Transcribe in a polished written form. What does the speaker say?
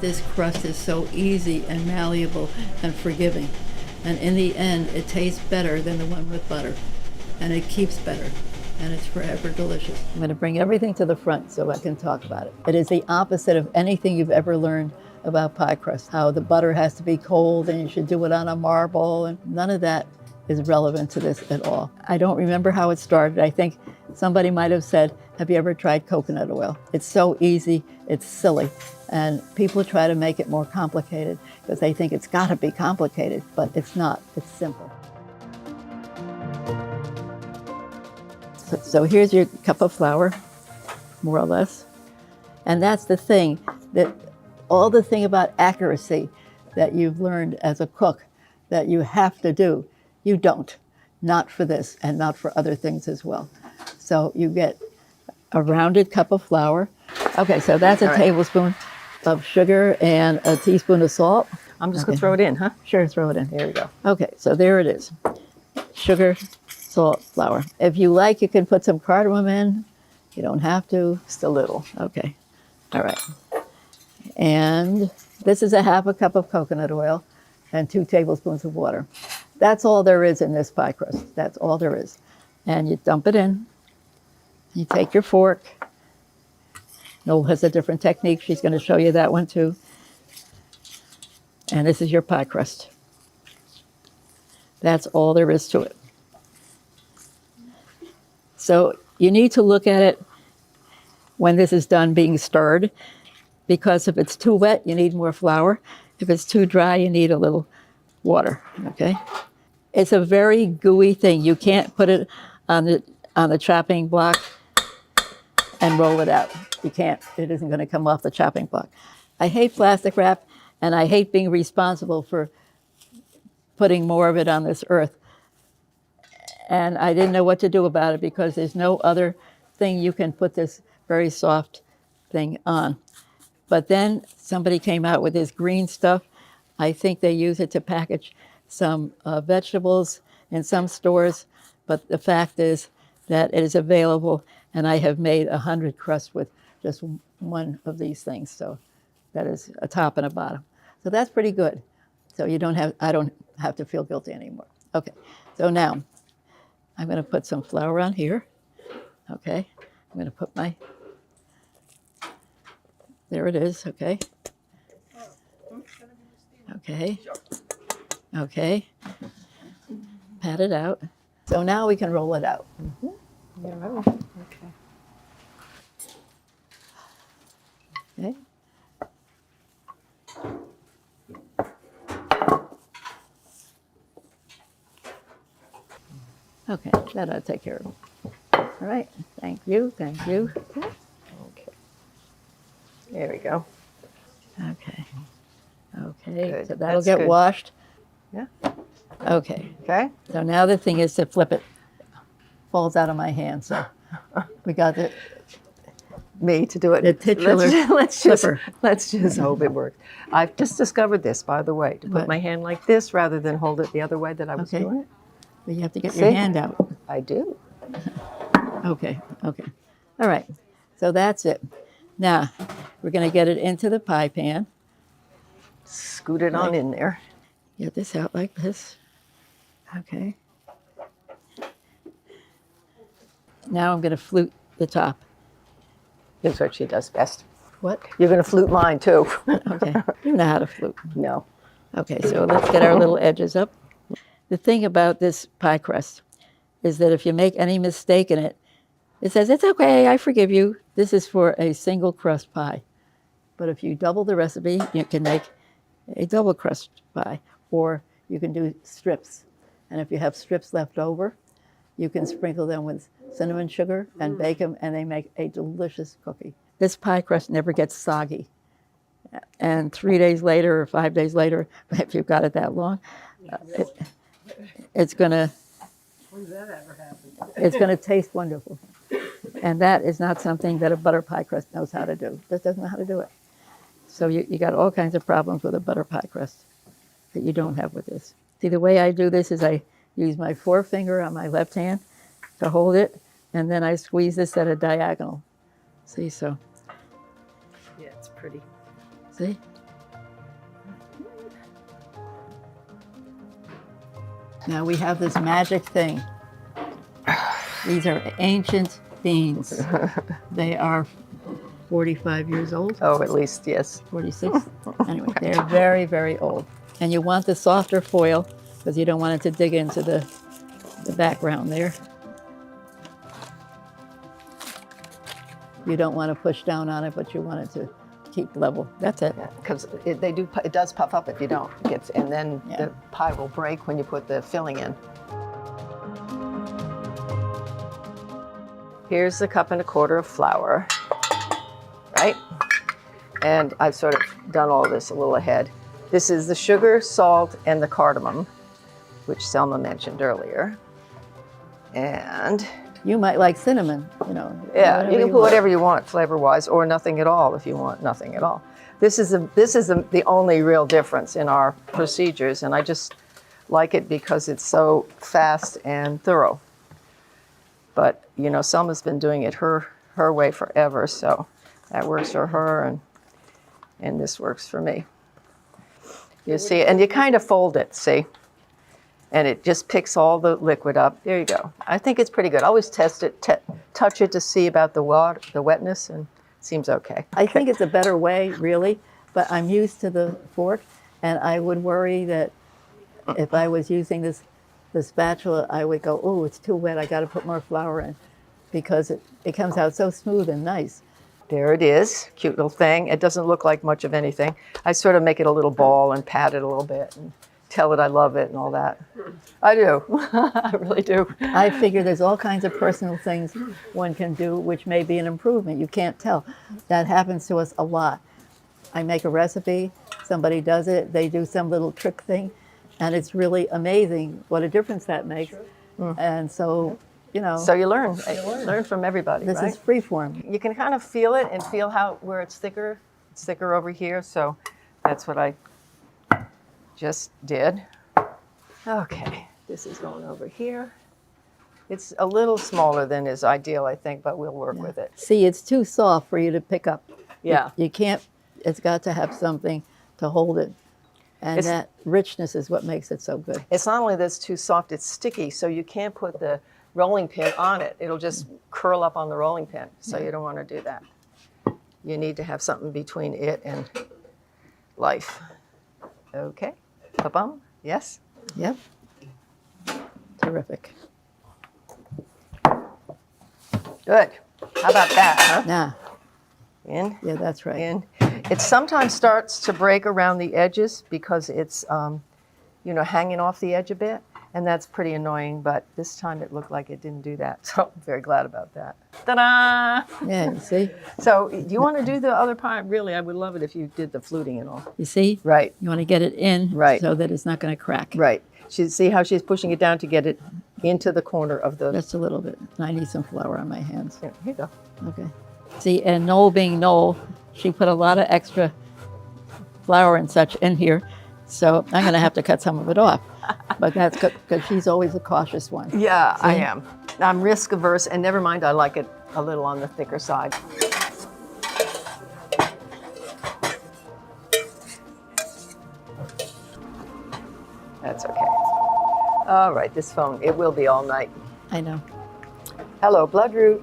This crust is so easy and malleable and forgiving. And in the end, it tastes better than the one with butter. And it keeps better. And it's forever delicious. I'm going to bring everything to the front so I can talk about it. It is the opposite of anything you've ever learned about pie crust, how the butter has to be cold and you should do it on a marble, and none of that is relevant to this at all. I don't remember how it started. I think somebody might have said, have you ever tried coconut oil? It's so easy, it's silly, and people try to make it more complicated because they think it's got to be complicated, but it's not, it's simple. So here's your cup of flour, more or less, and that's the thing, that all the thing about accuracy that you've learned as a cook that you have to do, you don't. Not for this and not for other things as well. So you get a rounded cup of flour. Okay, so that's a tablespoon of sugar and a teaspoon of salt. I'm just going to throw it in, huh? Sure, throw it in. There we go. Okay, so there it is. Sugar, salt, flour. If you like, you can put some cardamom in. You don't have to. Just a little. Okay, all right. And this is a half a cup of coconut oil and 2 tablespoons of water. That's all there is in this pie crust. That's all there is. And you dump it in. You take your fork. Noel has a different technique. She's going to show you that one too. And this is your pie crust. That's all there is to it. So you need to look at it when this is done being stirred, because if it's too wet, you need more flour. If it's too dry, you need a little water, okay? It's a very gooey thing. You can't put it on the chopping block and roll it out. You can't. It isn't going to come off the chopping block. I hate plastic wrap, and I hate being responsible for putting more of it on this earth. And I didn't know what to do about it because there's no other thing you can put this very soft thing on. But then somebody came out with this green stuff. I think they use it to package some vegetables in some stores. But the fact is that it is available, and I have made 100 crusts with just one of these things. So that is a top and a bottom. So that's pretty good. So I don't have to feel guilty anymore. Okay, so now I'm going to put some flour on here. Okay, I'm going to put there it is, okay. Okay, okay. Pat it out. So now we can roll it out. Mm-hmm. Yeah, okay. Okay. Okay, that ought to take care of it. All right, thank you, thank you. Okay. There we go. Okay, okay, Good. so that'll That's get good. washed. Yeah. Okay, Okay. so now the thing is to flip it. Falls out of my hand, so we got Me to do it. the titular flipper. Let's just hope it works. I've just discovered this, by the way, to put What? my hand like this rather than hold it the other way that I was Okay. doing it. But you have to get your See? hand out. I do. Okay, okay. All right, so that's it. Now, we're going to get it into the pie pan. Scoot it on in there. Get this out like this. Okay. Now I'm going to flute the top. That's what she does best. What? You're going to flute mine, too. Okay, you know how to flute. No. Okay, so let's get our little edges up. The thing about this pie crust is that if you make any mistake in it, it says, it's okay, I forgive you. This is for a single crust pie. But if you double the recipe, you can make a double crust pie, or you can do strips. And if you have strips left over, you can sprinkle them with cinnamon sugar and bake them, and they make a delicious cookie. This pie crust never gets soggy. And 3 days later or 5 days later, if you've got it that long, it's gonna taste wonderful. And that is not something that a butter pie crust knows how to do. Just doesn't know how to do it. So you got all kinds of problems with a butter pie crust that you don't have with this. See, the way I do this is I use my forefinger on my left hand to hold it, and then I squeeze this at a diagonal. See, so. Yeah, it's pretty. See? Now we have this magic thing. These are ancient beans. They are 45 years old. Oh, at least, yes. 46. Anyway, they're very, very old. And you want the softer foil because you don't want it to dig into the background there. You don't want to push down on it, but you want it to keep level. That's it. Because it does puff up if you don't. And then the pie will break when you put the filling in. Here's the 1.25 cups of flour, right? And I've sort of done all this a little ahead. This is the sugar, salt, and the cardamom, which Selma mentioned earlier. And you might like cinnamon, you know. Yeah, you can put whatever you want flavor-wise, or nothing at all if you want nothing at all. This is the only real difference in our procedures, and I just like it because it's so fast and thorough. But you know, Selma's been doing it her way forever, so that works for her, and this works for me. You see, and you kind of fold it, see? And it just picks all the liquid up. There you go. I think it's pretty good. I always test it, touch it to see about the wetness, and it seems okay. I think it's a better way, really, but I'm used to the fork, and I would worry that if I was using the spatula, I would go, oh, it's too wet, I got to put more flour in, because it comes out so smooth and nice. There it is, cute little thing. It doesn't look like much of anything. I sort of make it a little ball and pat it a little bit and tell it I love it and all that. I do, I really do. I figure there's all kinds of personal things one can do which may be an improvement. You can't tell. That happens to us a lot. I make a recipe, somebody does it, they do some little trick thing, and it's really amazing what a difference that makes. And so, you know. So you learn from everybody, This right? is free form. You can kind of feel it and feel where it's thicker. It's thicker over here, so that's what I just did. Okay, this is going over here. It's a little smaller than is ideal, I think, but we'll work with it. See, it's too soft for you to pick up. Yeah. You can't, it's got to have something to hold it. And that richness is what makes it so good. It's not only that it's too soft, it's sticky, so you can't put the rolling pin on it. It'll just curl up on the rolling pin, so you don't want to do that. You need to have something between it and life. Okay, ba-bum, yes? Yep. Terrific. Good. How about that, huh? Nah. In. Yeah, that's right. In. It sometimes starts to break around the edges because it's, you know, hanging off the edge a bit, and that's pretty annoying, but this time it looked like it didn't do that, so I'm very glad about that. Ta-da! Yeah, you see? So do you want to do the other part? Really, I would love it if you did the fluting and all. You see? Right. You want to get it in Right. so that it's not going to crack. Right. See how she's pushing it down to get it into the corner of the... Just a little bit. I need some flour on my hands. Here you go. Okay. See, and Noel being Noel, she put a lot of extra flour and such in here, so I'm going to have to cut some of it off. But that's good, because she's always a cautious one. Yeah, I See? am. I'm risk averse, and never mind, I like it a little on the thicker side. That's okay. All right, this phone, it will be all night. I know. Hello, Bloodroot.